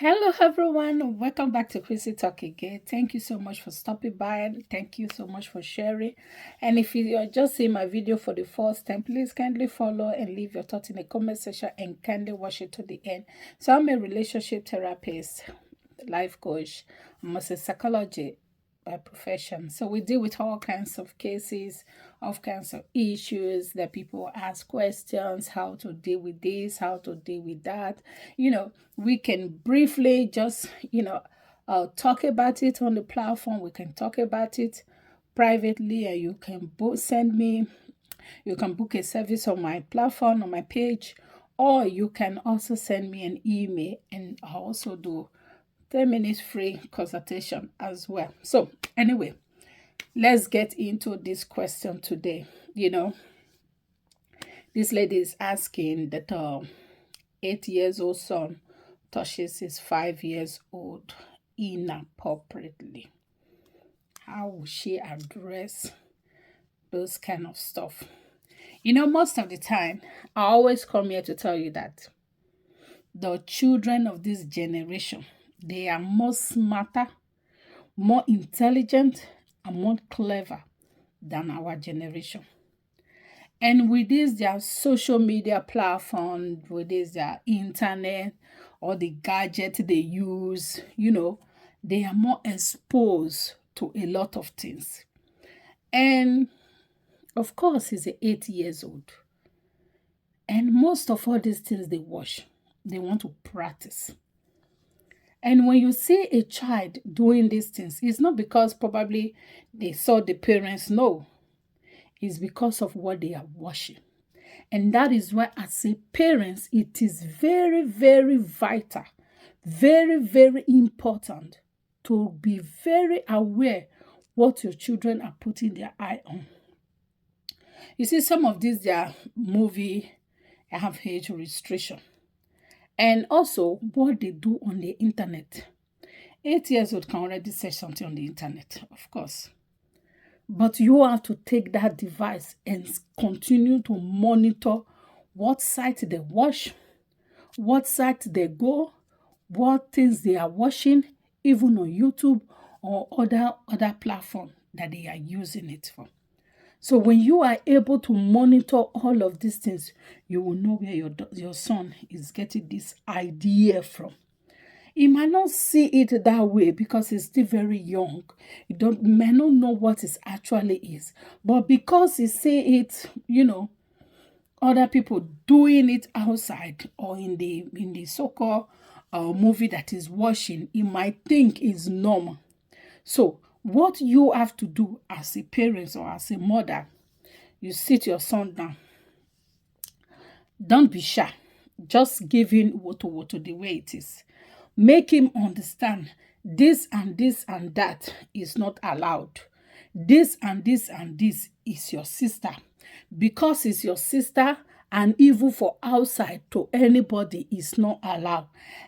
Hello, everyone. Welcome back to Chrissy Talk again. Thank you so much for stopping by. Thank you so much for sharing. And if you are just seeing my video for the first time, please kindly follow and leave your thoughts in the comment section and kindly watch it to the end. So, I'm a relationship therapist, life coach, I'm a psychology by profession. So we deal with all kinds of cases, all kinds of issues that people ask questions, how to deal with this, how to deal with that. We can briefly just, talk about it on the platform. We can talk about it privately, and you can send me, you can book a service on my platform, on my page, or you can also send me an email, and I also do 10 minutes free consultation as well. So, anyway, let's get into this question today. This lady is asking that 8 years old son touches his 5 years old inappropriately. How will she address those kind of stuff? Most of the time, I always come here to tell you that the children of this generation, they are more smarter, more intelligent, and more clever than our generation. And with this, their social media platform, with this, their internet, or the gadget they use, they are more exposed to a lot of things. And of course, he's 8 years old. And most of all these things they watch, they want to practice. And when you see a child doing these things, it's not because probably they saw the parents. No, it's because of what they are watching. And that is why, as a parent, it is very, very vital, very, very important to be very aware what your children are putting their eye on. You see, some of these, their movie have age restriction. And also what they do on the internet. 8 years old can already say something on the internet, of course. But you have to take that device and continue to monitor what site they watch, what site they go, what things they are watching, even on YouTube or other platform that they are using it for. So when you are able to monitor all of these things, you will know where your son is getting this idea from. He might not see it that way because he's still very young. He may not know what it actually is. But because he see it, other people doing it outside or in the so-called movie that he's watching, he might think is normal. So what you have to do as a parent or as a mother, you sit your son down. Don't be shy. Just give him woto the way it is. Make him understand this and this and that is not allowed. This and this and this is your sister. Because it's your sister, and even for outside to anybody is not allowed.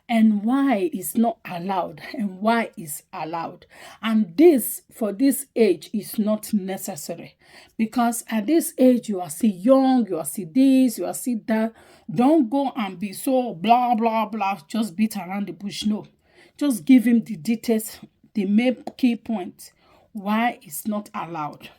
And why is not allowed and why is allowed. And this, for this age, is not necessary. Because at this age, you are still young, you are still this, you are still that. Don't go and be so blah, blah, blah, just beat around the bush. No. Just give him the details, the main key points, why it's not allowed.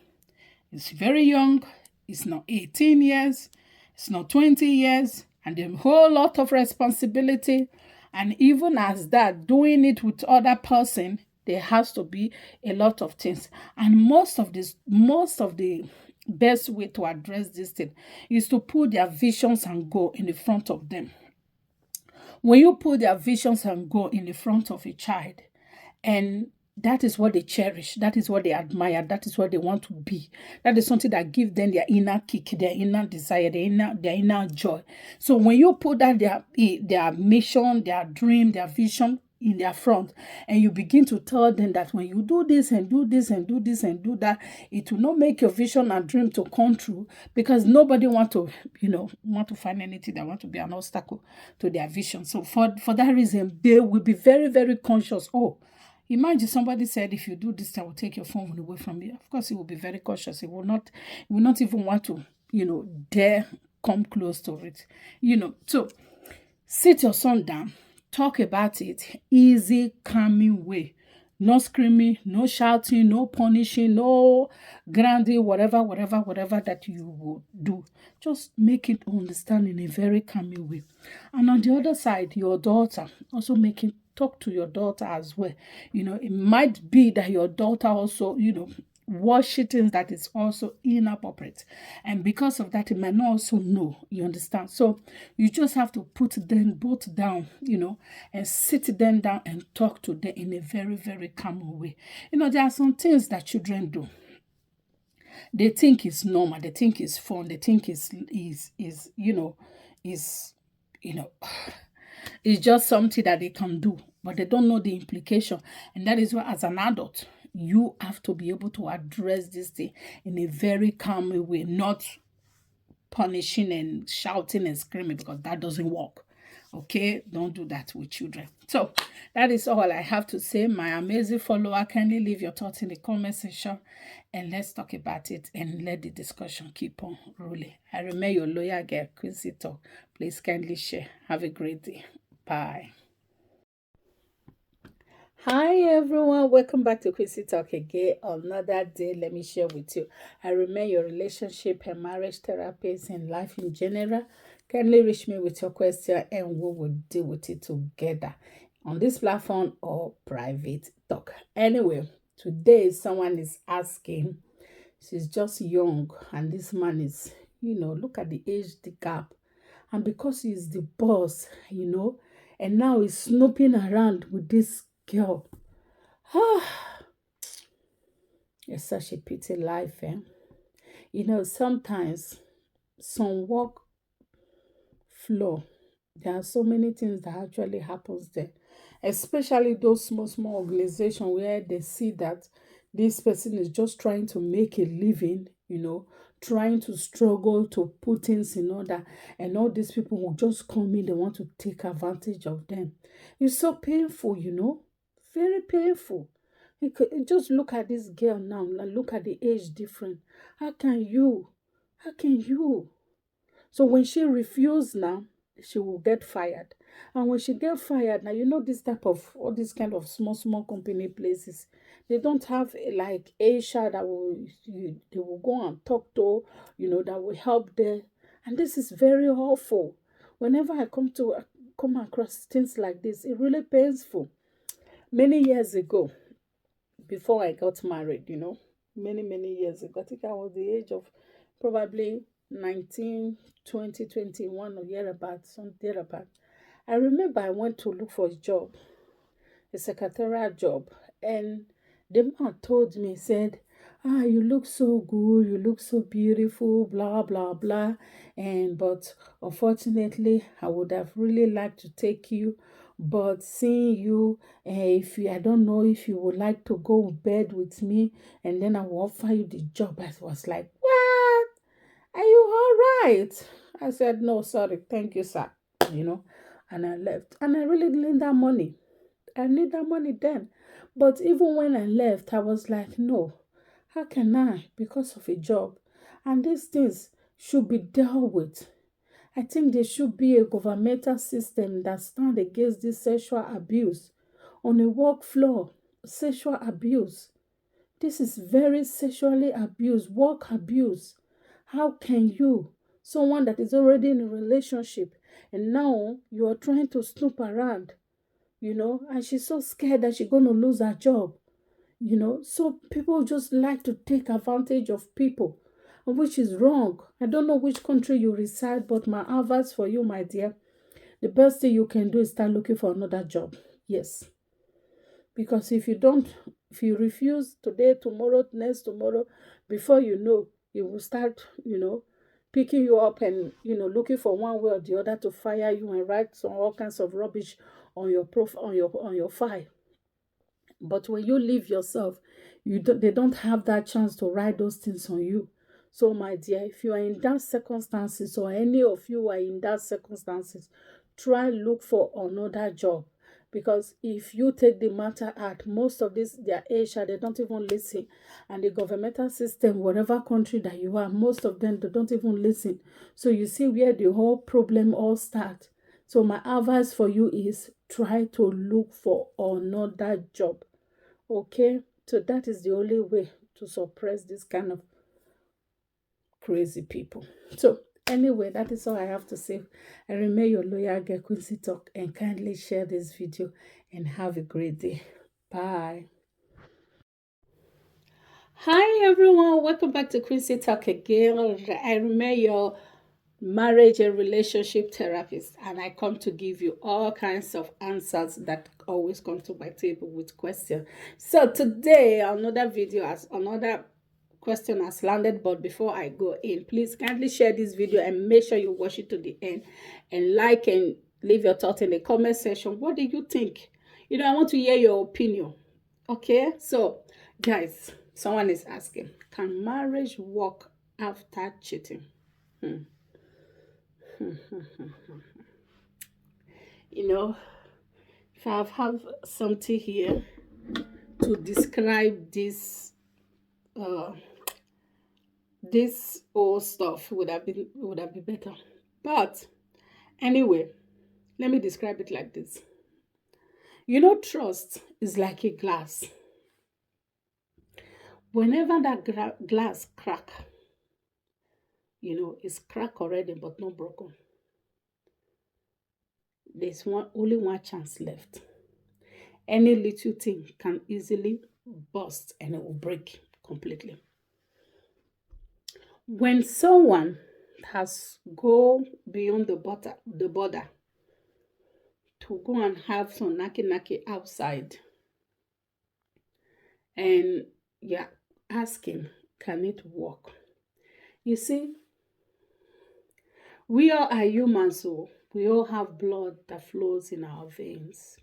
It's very young, it's not 18 years, it's not 20 years, and a whole lot of responsibility. And even as that, doing it with other person, there has to be a lot of things. And most of the best way to address this thing is to put their visions and goal in the front of them. When you put their visions and goal in the front of a child, and that is what they cherish. That is what they admire. That is what they want to be. That is something that gives them their inner kick, their inner desire, their inner joy. So when you put that their mission, their dream, their vision in their front, and you begin to tell them that when you do this and do this and do this and do that, it will not make your vision and dream to come true, because nobody want to find anything that want to be an obstacle to their vision. So for that reason, they will be very, very conscious. Oh, imagine somebody said, if you do this, I will take your phone away from you. Of course, he will be very cautious. He will not even want to, dare come close to it. So sit your son down, talk about it, easy, calming way. No screaming, no shouting, no punishing, no grounding, whatever that you will do. Just make it understand in a very calming way. And on the other side, your daughter, also making talk to your daughter as well. It might be that your daughter also, watch things that is also inappropriate, and because of that it might not also know, you understand. So you just have to put them both down, and sit them down and talk to them in a very, very calm way. There are some things that children do. They think it's normal, they think it's fun, they think is is you know it's just something that they can do, but they don't know the implication. And that is why, as an adult, you have to be able to address this thing in a very calm way, not punishing and shouting and screaming, because that doesn't work. Okay, don't do that with children. So that is all I have to say. My amazing follower, kindly leave your thoughts in the comment section and let's talk about it and let the discussion keep on rolling. I remain your loyal girl, Quincy Talk. Please kindly share. Have a great day. Bye. Hi everyone, welcome back to Quincy Talk again. Another day, let me share with you. I remain your relationship and marriage therapist in life in general. Kindly reach me with your question and we will deal with it together on this platform or private talk. Anyway, today someone is asking, she's just young and this man is, look at the age the gap. And because he's the boss, and now he's snooping around with this girl. It's such a pity life, eh? Sometimes some work flow. There are so many things that actually happens there, especially those small organizations where they see that this person is just trying to make a living, trying to struggle to put things in order, and all these people will just come in, they want to take advantage of them. It's so painful, very painful. Just look at this girl now, look at the age difference. How can you? How can you? So when she refused now, she will get fired. And when she get fired, now this type of all these kind of small company places, they don't have like Asia that they will go and talk to, that will help them. And this is very awful. Whenever I come across things like this, it really painful. Many years ago, before I got married, many years ago, I think I was the age of probably 19, 20, 21 or thereabout, some thereabout. I remember I went to look for a job, a secretarial job, and the man told me, said, you look so good, you look so beautiful, blah, blah, blah. But unfortunately, I would have really liked to take you. But seeing you, I don't know if you would like to go to bed with me, and then I will offer you the job. I was like, what? Are you all right? I said, no, sorry, thank you, sir. And I left. And I really need that money. I need that money then. But even when I left, I was like, no, how can I? Because of a job. And these things should be dealt with. I think there should be a governmental system that stands against this sexual abuse on a work floor. Sexual abuse. This is very sexually abuse, work abuse. How can you, someone that is already in a relationship, and now you are trying to snoop around, and she's so scared that she's going to lose her job, So people just like to take advantage of people, which is wrong. I don't know which country you reside, but my advice for you, my dear, the best thing you can do is start looking for another job. Yes. Because if you refuse today, tomorrow, next tomorrow, before you know, it will start, picking you up and, looking for one way or the other to fire you and write all kinds of rubbish on your on your file. But when you leave yourself, they don't have that chance to write those things on you. So, my dear, if you are in that circumstances, or any of you are in that circumstances, try look for another job. Because if you take the matter at most of this, their age, they don't even listen. And the governmental system, whatever country that you are, most of them, they don't even listen. So you see where the whole problem all starts. So my advice for you is try to look for another job. Okay? So that is the only way to suppress this kind of crazy people. So anyway, that is all I have to say. I remain your loyal girl, Quincy Talk, and kindly share this video and have a great day. Bye. Hi everyone, welcome back to Quincy Talk again. I remain your marriage and relationship therapist, and I come to give you all kinds of answers that always come to my table with questions. So today another video, as another question has landed, but before I go in, please kindly share this video and make sure you watch it to the end, and like and leave your thoughts in the comment section. What do you think? I want to hear your opinion. Okay, so guys, someone is asking, can marriage work after cheating? Hmm. If I have something here to describe uh this old stuff, would have been better. But anyway, let me describe it like this. Trust is like a glass. Whenever that glass crack, it's cracked already but not broken. There's only one chance left. Any little thing can easily burst and it will break completely. When someone has go beyond the border to go and have some naki outside, and you're asking, can it work? You see, we all are humans, so we all have blood that flows in our veins.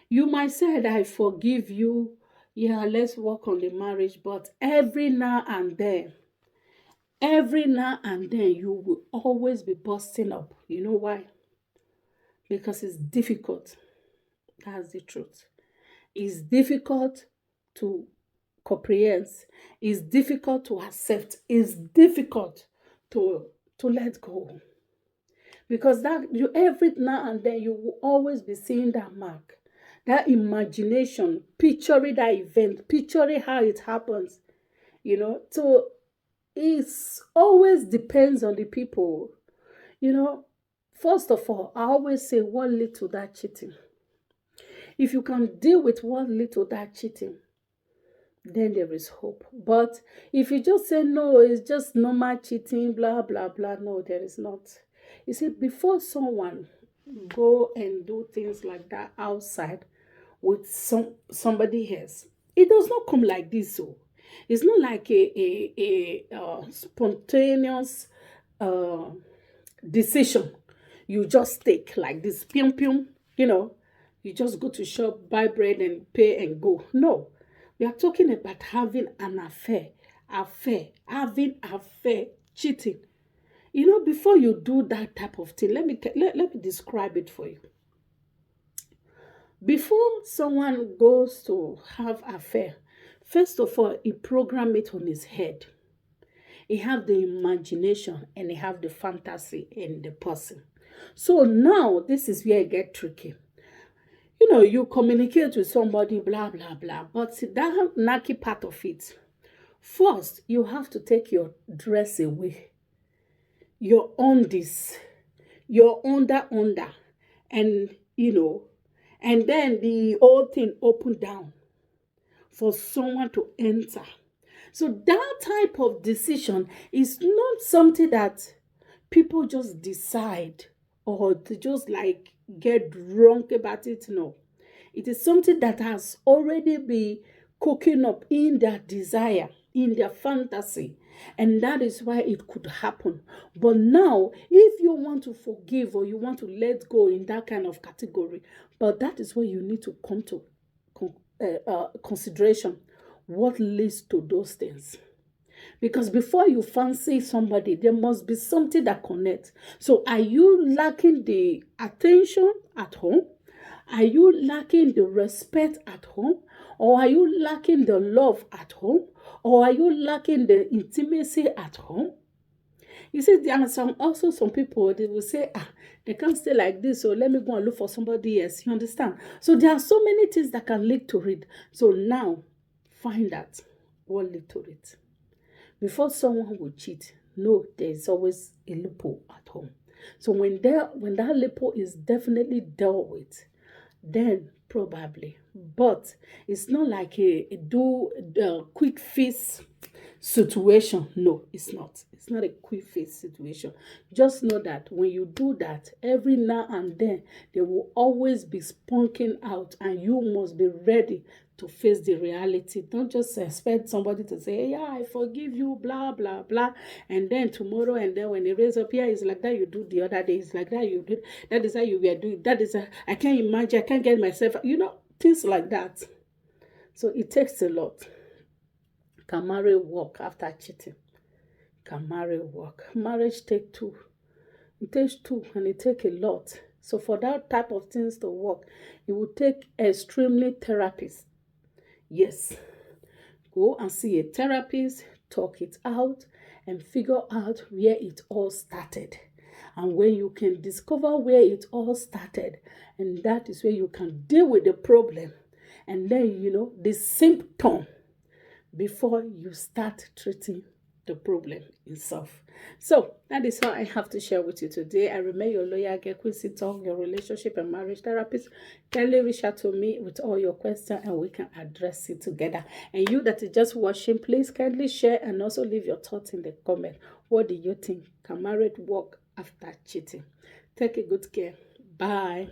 You might say that I forgive you. Yeah, let's work on the marriage, but every now and then, you will always be busting up. You know why? Because it's difficult. That's the truth. It's difficult to comprehend. It's difficult to accept. It's difficult to let go. Because that you every now and then you will always be seeing that mark, that imagination, picturing that event, picturing how it happens. So it's always depends on the people. You know, First of all, I always say what lead to that cheating. If you can deal with what lead to that cheating, then there is hope. But if you just say no, it's just normal cheating, blah blah blah, no, there is not. You see, before someone go and do things like that outside with somebody else, it does not come like this. So it's not like a spontaneous uh, decision you just take like this, pium pium, you just go to shop, buy bread and pay and go. No, we are talking about having an having affair, cheating. Before you do that type of thing, let me describe it for you. Before someone goes to have affair, first of all, he program it on his head. He have the imagination and he have the fantasy in the person. So now this is where it get tricky. You communicate with somebody, blah blah blah, but that nacky part of it. First, you have to take your dress away, your undies, your under, and and then the whole thing open down for someone to enter. So that type of decision is not something that people just decide or to just like get drunk about it. No, it is something that has already been cooking up in their desire, in their fantasy, and that is why it could happen. But now, if you want to forgive or you want to let go in that kind of category, but that is where you need to come to consideration what leads to those things. Because before you fancy somebody, there must be something that connects. So are you lacking the attention at home? Are you lacking the respect at home? Or are you lacking the love at home? Or are you lacking the intimacy at home? You see, there are some people they will say, they can't stay like this, so let me go and look for somebody else. You understand? So there are so many things that can lead to it. So now find out what lead to it. Before someone will cheat, no, there is always a loophole at home. So when that loophole is definitely dealt with, then probably. But it's not like a quick fix situation. No, it's not. It's not a quick fix situation. Just know that when you do that, every now and then they will always be spunking out, and you must be ready to face the reality. Don't just expect somebody to say, yeah, I forgive you, blah, blah, blah. And then tomorrow, and then when they raise up here, it's like that you do the other day. It's like that you do. That is how you were doing. I can't imagine. I can't get myself, things like that. So it takes a lot. Can marriage work after cheating? Can marriage work? Marriage take two. It takes two, and it takes a lot. So for that type of things to work, it will take extremely therapist. Yes, go and see a therapist, talk it out, and figure out where it all started. And when you can discover where it all started, and that is where you can deal with the problem, and then the symptom before you start treating the problem itself. So that is all I have to share with you today. I remain your lawyer, Gekwisi Tong, your relationship and marriage therapist. Kindly reach out to me with all your questions and we can address it together. And you that is just watching, please kindly share and also leave your thoughts in the comment. What do you think? Can marriage work after cheating? Take a good care. Bye.